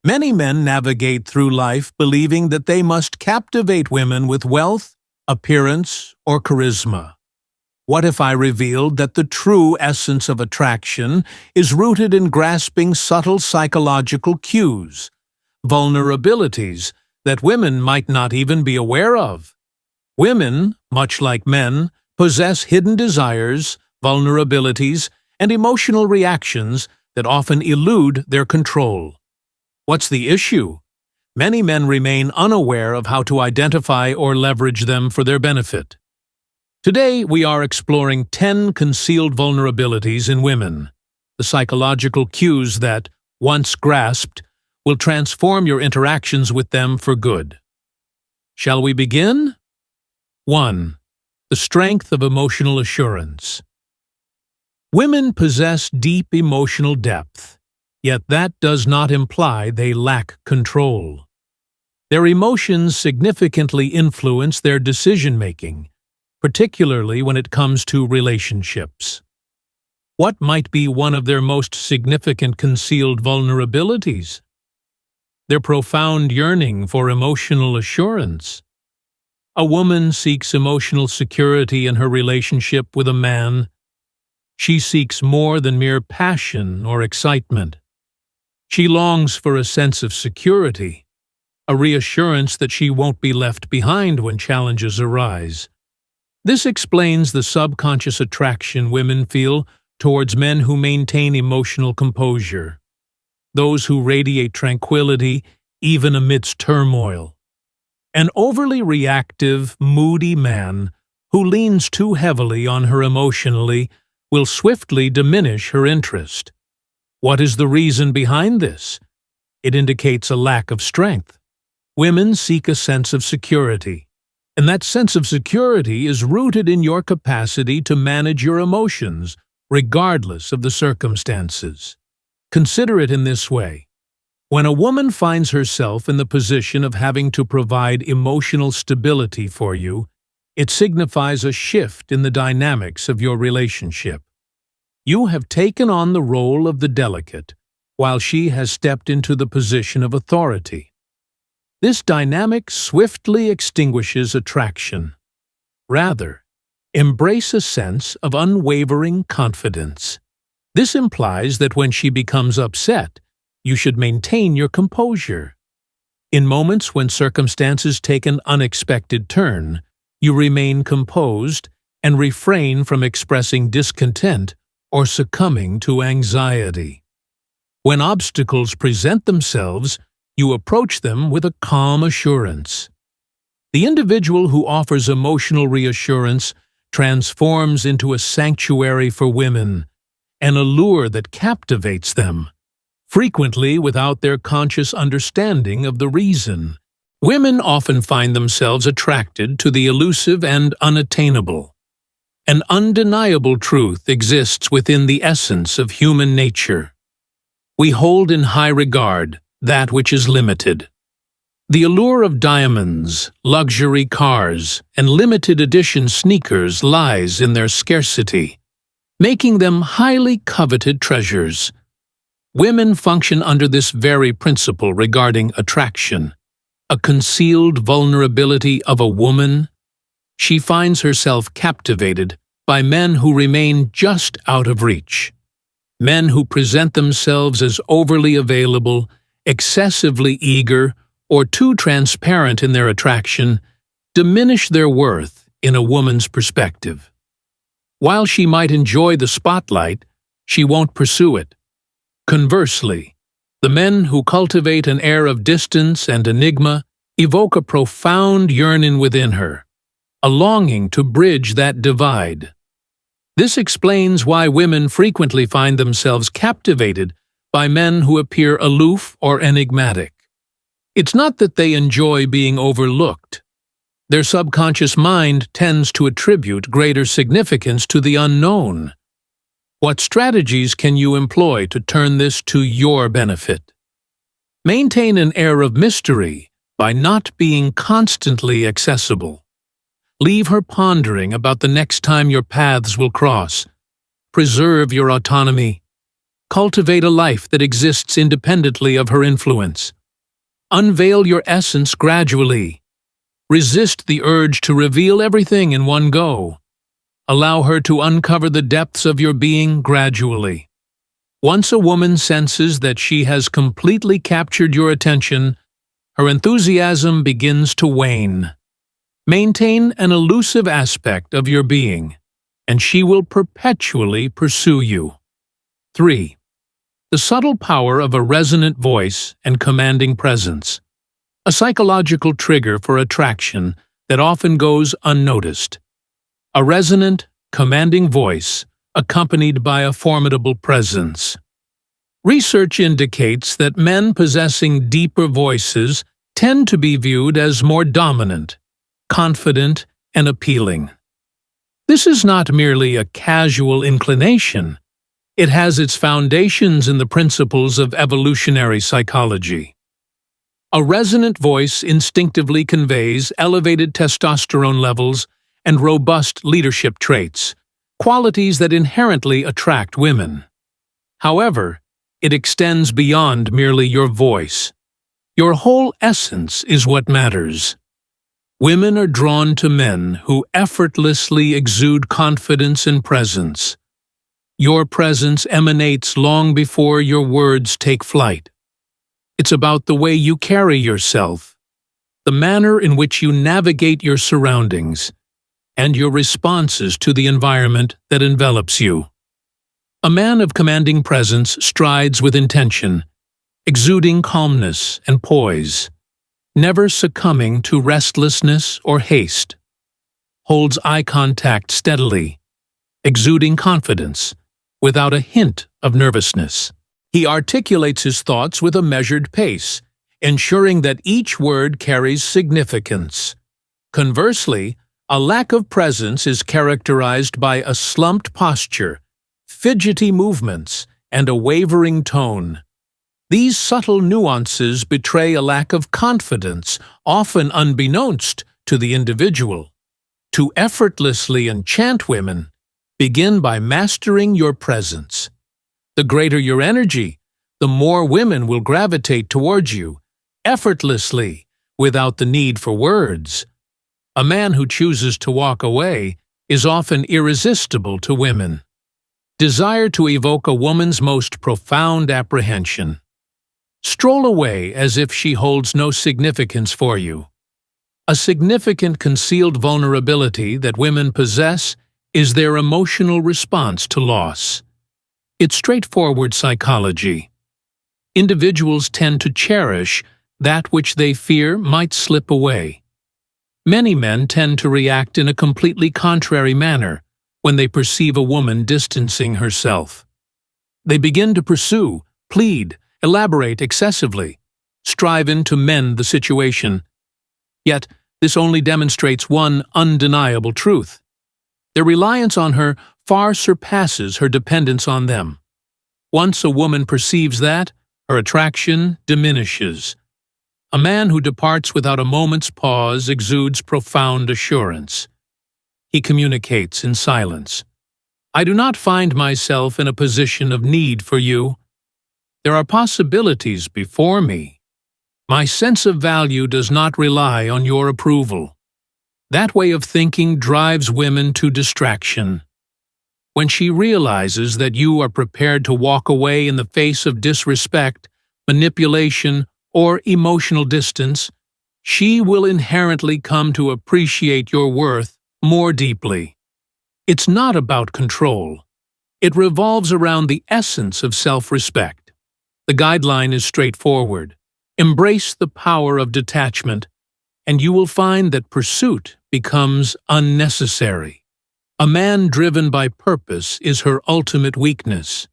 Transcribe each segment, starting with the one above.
Many men navigate through life believing that they must captivate women with wealth, appearance, or charisma. What if I revealed that the true essence of attraction is rooted in grasping subtle psychological cues, vulnerabilities that women might not even be aware of? Women, much like men, possess hidden desires, vulnerabilities, and emotional reactions that often elude their control. What's the issue? Many men remain unaware of how to identify or leverage them for their benefit. Today, we are exploring 10 concealed vulnerabilities in women, the psychological cues that, once grasped, will transform your interactions with them for good. Shall we begin? 1. The strength of emotional assurance. Women possess deep emotional depth, yet that does not imply they lack control. Their emotions significantly influence their decision-making, particularly when it comes to relationships. What might be one of their most significant concealed vulnerabilities? Their profound yearning for emotional assurance. A woman seeks emotional security in her relationship with a man. She seeks more than mere passion or excitement. She longs for a sense of security, a reassurance that she won't be left behind when challenges arise. This explains the subconscious attraction women feel towards men who maintain emotional composure, those who radiate tranquility even amidst turmoil. An overly reactive, moody man who leans too heavily on her emotionally will swiftly diminish her interest. What is the reason behind this? It indicates a lack of strength. Women seek a sense of security, and that sense of security is rooted in your capacity to manage your emotions, regardless of the circumstances. Consider it in this way. When a woman finds herself in the position of having to provide emotional stability for you, it signifies a shift in the dynamics of your relationship. You have taken on the role of the delicate, while she has stepped into the position of authority. This dynamic swiftly extinguishes attraction. Rather, embrace a sense of unwavering confidence. This implies that when she becomes upset, you should maintain your composure. In moments when circumstances take an unexpected turn, you remain composed and refrain from expressing discontent or succumbing to anxiety. When obstacles present themselves, you approach them with a calm assurance. The individual who offers emotional reassurance transforms into a sanctuary for women, an allure that captivates them, frequently without their conscious understanding of the reason. Women often find themselves attracted to the elusive and unattainable. An undeniable truth exists within the essence of human nature. We hold in high regard that which is limited. The allure of diamonds, luxury cars, and limited edition sneakers lies in their scarcity, making them highly coveted treasures. Women function under this very principle regarding attraction, a concealed vulnerability of a woman. She finds herself captivated by men who remain just out of reach. Men who present themselves as overly available, excessively eager, or too transparent in their attraction diminish their worth in a woman's perspective. While she might enjoy the spotlight, she won't pursue it. Conversely, the men who cultivate an air of distance and enigma evoke a profound yearning within her, a longing to bridge that divide. This explains why women frequently find themselves captivated by men who appear aloof or enigmatic. It's not that they enjoy being overlooked. Their subconscious mind tends to attribute greater significance to the unknown. What strategies can you employ to turn this to your benefit? Maintain an air of mystery by not being constantly accessible. Leave her pondering about the next time your paths will cross. Preserve your autonomy. Cultivate a life that exists independently of her influence. Unveil your essence gradually. Resist the urge to reveal everything in one go. Allow her to uncover the depths of your being gradually. Once a woman senses that she has completely captured your attention, her enthusiasm begins to wane. Maintain an elusive aspect of your being, and she will perpetually pursue you. 3. The subtle power of a resonant voice and commanding presence. A psychological trigger for attraction that often goes unnoticed. A resonant, commanding voice, accompanied by a formidable presence. Research indicates that men possessing deeper voices tend to be viewed as more dominant, confident, and appealing. This is not merely a casual inclination. It has its foundations in the principles of evolutionary psychology. A resonant voice instinctively conveys elevated testosterone levels and robust leadership traits, qualities that inherently attract women. However, it extends beyond merely your voice. Your whole essence is what matters. Women are drawn to men who effortlessly exude confidence and presence. Your presence emanates long before your words take flight. It's about the way you carry yourself, the manner in which you navigate your surroundings, and your responses to the environment that envelops you. A man of commanding presence strides with intention, exuding calmness and poise, never succumbing to restlessness or haste. Holds eye contact steadily, exuding confidence, without a hint of nervousness. He articulates his thoughts with a measured pace, ensuring that each word carries significance. Conversely, a lack of presence is characterized by a slumped posture, fidgety movements, and a wavering tone. These subtle nuances betray a lack of confidence, often unbeknownst to the individual. To effortlessly enchant women, begin by mastering your presence. The greater your energy, the more women will gravitate towards you, effortlessly, without the need for words. A man who chooses to walk away is often irresistible to women. Desire to evoke a woman's most profound apprehension. Stroll away as if she holds no significance for you. A significant concealed vulnerability that women possess is their emotional response to loss. It's straightforward psychology. Individuals tend to cherish that which they fear might slip away. Many men tend to react in a completely contrary manner when they perceive a woman distancing herself. They begin to pursue, plead, elaborate excessively, striving to mend the situation. Yet, this only demonstrates one undeniable truth. Their reliance on her far surpasses her dependence on them. Once a woman perceives that, her attraction diminishes. A man who departs without a moment's pause exudes profound assurance. He communicates in silence. I do not find myself in a position of need for you. There are possibilities before me. My sense of value does not rely on your approval. That way of thinking drives women to distraction. When she realizes that you are prepared to walk away in the face of disrespect, manipulation, or emotional distance, she will inherently come to appreciate your worth more deeply. It's not about control. It revolves around the essence of self-respect. The guideline is straightforward. Embrace the power of detachment, and you will find that pursuit becomes unnecessary. A man driven by purpose is her ultimate weakness.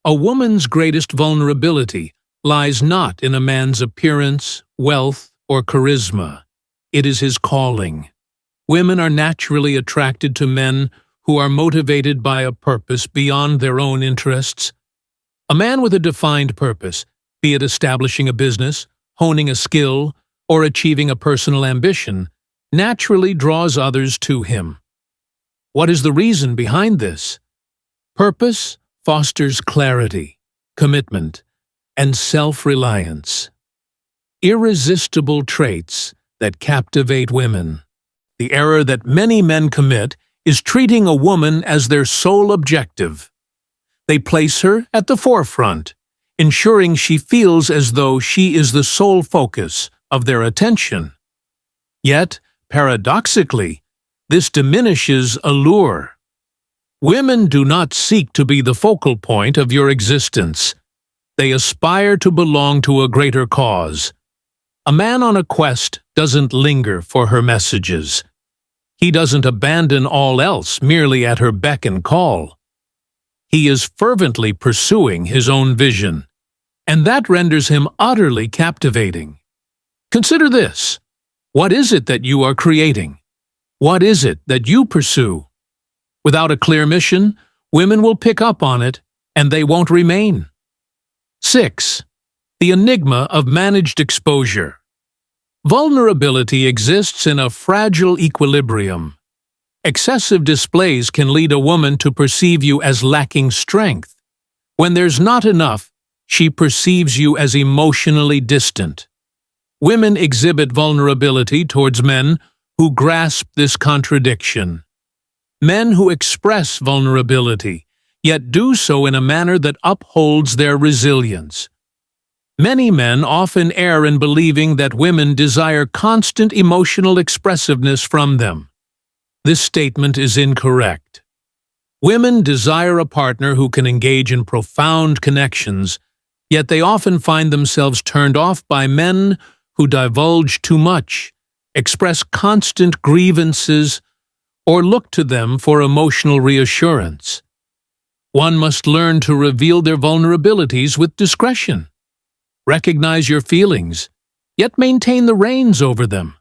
A woman's greatest vulnerability lies not in a man's appearance, wealth, or charisma. It is his calling. Women are naturally attracted to men who are motivated by a purpose beyond their own interests. A man with a defined purpose, be it establishing a business, honing a skill, or achieving a personal ambition, naturally draws others to him. What is the reason behind this? Purpose fosters clarity. commitment, and self-reliance. Irresistible traits that captivate women. The error that many men commit is treating a woman as their sole objective. They place her at the forefront, ensuring she feels as though she is the sole focus of their attention. Yet, paradoxically, this diminishes allure. Women do not seek to be the focal point of your existence. They aspire to belong to a greater cause. A man on a quest doesn't linger for her messages. He doesn't abandon all else merely at her beck and call. He is fervently pursuing his own vision, and that renders him utterly captivating. Consider this. What is it that you are creating? What is it that you pursue? Without a clear mission, women will pick up on it, and they won't remain. 6. The enigma of managed exposure. Vulnerability exists in a fragile equilibrium. Excessive displays can lead a woman to perceive you as lacking strength. When there's not enough, she perceives you as emotionally distant. Women exhibit vulnerability towards men who grasp this contradiction. Men who express vulnerability, yet do so in a manner that upholds their resilience. Many men often err in believing that women desire constant emotional expressiveness from them. This statement is incorrect. Women desire a partner who can engage in profound connections, yet they often find themselves turned off by men who divulge too much, express constant grievances, or look to them for emotional reassurance. One must learn to reveal their vulnerabilities with discretion. Recognize your feelings, yet maintain the reins over them.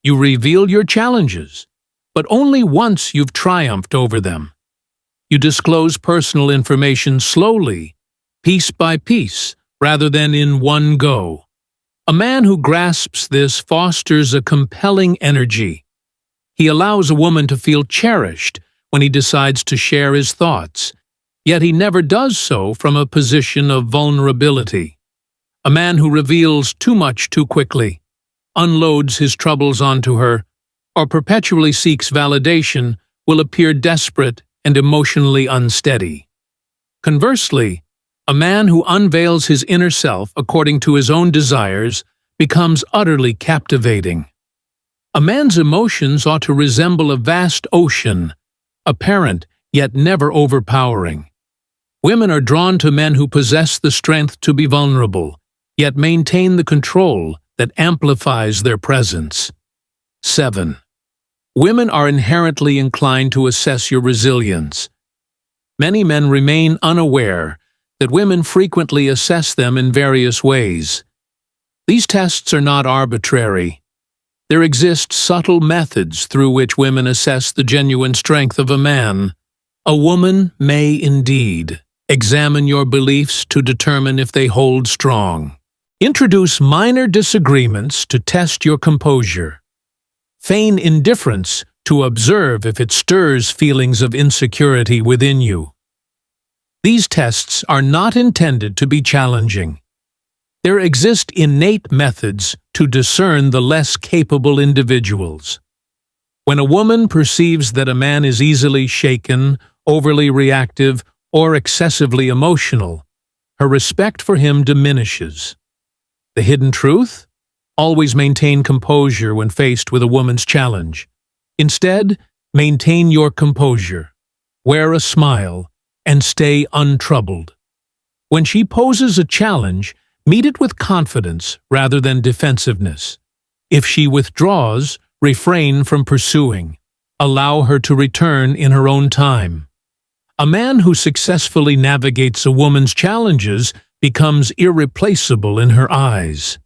You reveal your challenges, but only once you've triumphed over them. You disclose personal information slowly, piece by piece, rather than in one go. A man who grasps this fosters a compelling energy. He allows a woman to feel cherished when he decides to share his thoughts, yet he never does so from a position of vulnerability. A man who reveals too much too quickly, unloads his troubles onto her, or perpetually seeks validation will appear desperate and emotionally unsteady. Conversely, a man who unveils his inner self according to his own desires becomes utterly captivating. A man's emotions ought to resemble a vast ocean, apparent yet never overpowering. Women are drawn to men who possess the strength to be vulnerable, yet maintain the control that amplifies their presence. 7. Women are inherently inclined to assess your resilience. Many men remain unaware that women frequently assess them in various ways. These tests are not arbitrary. There exist subtle methods through which women assess the genuine strength of a man. A woman may indeed examine your beliefs to determine if they hold strong. Introduce minor disagreements to test your composure. Feign indifference to observe if it stirs feelings of insecurity within you. These tests are not intended to be challenging. There exist innate methods to discern the less capable individuals. When a woman perceives that a man is easily shaken, overly reactive, or excessively emotional, her respect for him diminishes. The hidden truth? Always maintain composure when faced with a woman's challenge. Instead, maintain your composure, wear a smile, and stay untroubled. When she poses a challenge, meet it with confidence rather than defensiveness. If she withdraws, refrain from pursuing. Allow her to return in her own time. A man who successfully navigates a woman's challenges becomes irreplaceable in her eyes.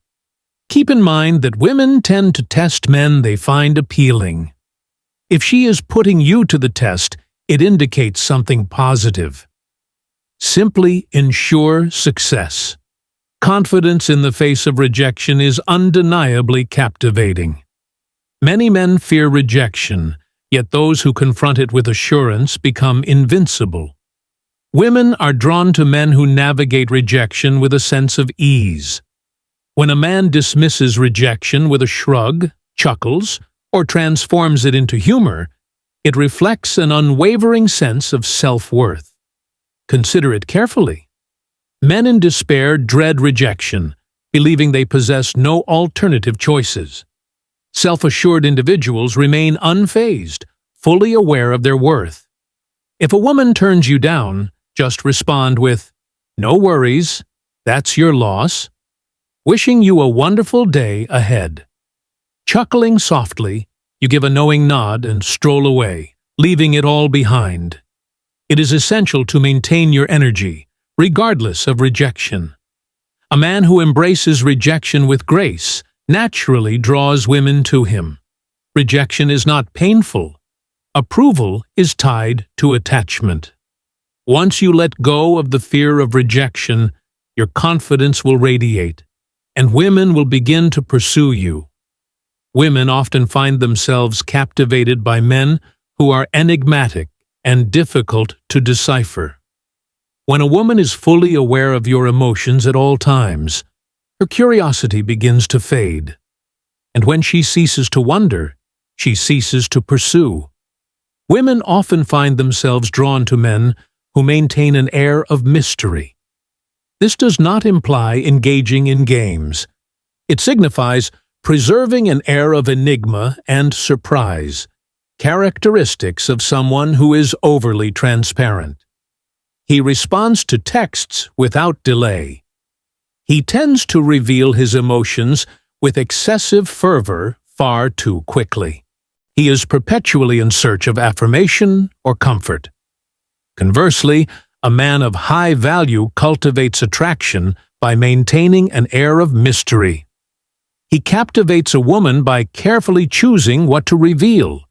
Keep in mind that women tend to test men they find appealing. If she is putting you to the test, it indicates something positive. Simply ensure success. Confidence in the face of rejection is undeniably captivating. Many men fear rejection, yet those who confront it with assurance become invincible. Women are drawn to men who navigate rejection with a sense of ease. When a man dismisses rejection with a shrug, chuckles, or transforms it into humor, it reflects an unwavering sense of self-worth. Consider it carefully. Men in despair dread rejection, believing they possess no alternative choices. Self-assured individuals remain unfazed, fully aware of their worth. If a woman turns you down, just respond with, "No worries, that's your loss," wishing you a wonderful day ahead. Chuckling softly, you give a knowing nod and stroll away, leaving it all behind. It is essential to maintain your energy, regardless of rejection. A man who embraces rejection with grace naturally draws women to him. Rejection is not painful. Approval is tied to attachment. Once you let go of the fear of rejection, your confidence will radiate, and women will begin to pursue you. Women often find themselves captivated by men who are enigmatic and difficult to decipher. When a woman is fully aware of your emotions at all times, her curiosity begins to fade. And when she ceases to wonder, she ceases to pursue. Women often find themselves drawn to men who maintain an air of mystery. This does not imply engaging in games. It signifies preserving an air of enigma and surprise, characteristics of someone who is overly transparent. He responds to texts without delay. He tends to reveal his emotions with excessive fervor far too quickly. He is perpetually in search of affirmation or comfort. Conversely, a man of high value cultivates attraction by maintaining an air of mystery. He captivates a woman by carefully choosing what to reveal,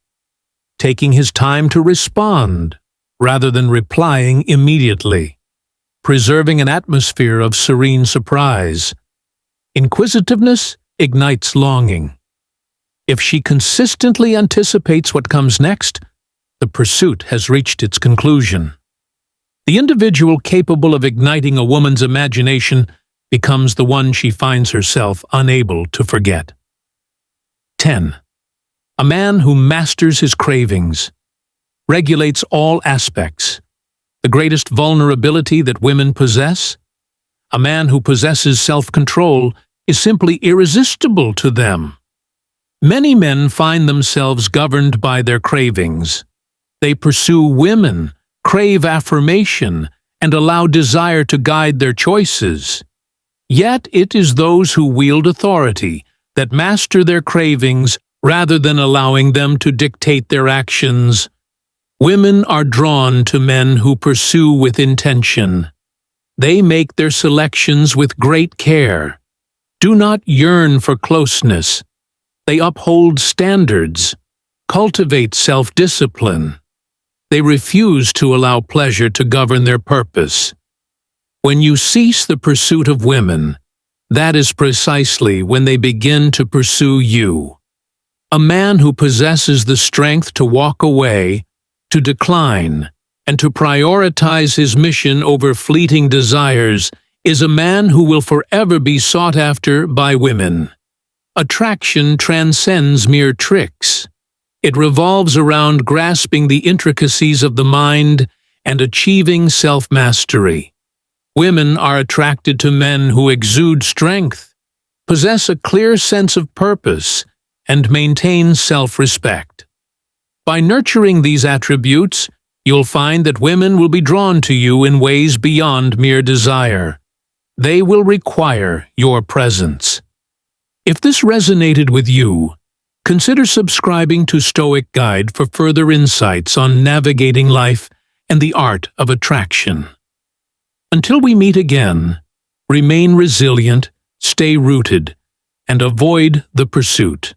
taking his time to respond rather than replying immediately, preserving an atmosphere of serene surprise. Inquisitiveness ignites longing. If she consistently anticipates what comes next, the pursuit has reached its conclusion. The individual capable of igniting a woman's imagination becomes the one she finds herself unable to forget. 10. A man who masters his cravings, regulates all aspects, the greatest vulnerability that women possess. A man who possesses self-control is simply irresistible to them. Many men find themselves governed by their cravings. They pursue women, crave affirmation, and allow desire to guide their choices. Yet it is those who wield authority that master their cravings rather than allowing them to dictate their actions. Women are drawn to men who pursue with intention. They make their selections with great care. Do not yearn for closeness. They uphold standards, cultivate self-discipline. They refuse to allow pleasure to govern their purpose. When you cease the pursuit of women, that is precisely when they begin to pursue you. A man who possesses the strength to walk away, to decline, and to prioritize his mission over fleeting desires is a man who will forever be sought after by women. Attraction transcends mere tricks. It revolves around grasping the intricacies of the mind and achieving self-mastery. Women are attracted to men who exude strength, possess a clear sense of purpose, and maintain self-respect. By nurturing these attributes, you'll find that women will be drawn to you in ways beyond mere desire. They will require your presence. If this resonated with you, consider subscribing to Stoic Guide for further insights on navigating life and the art of attraction. Until we meet again, remain resilient, stay rooted, and avoid the pursuit.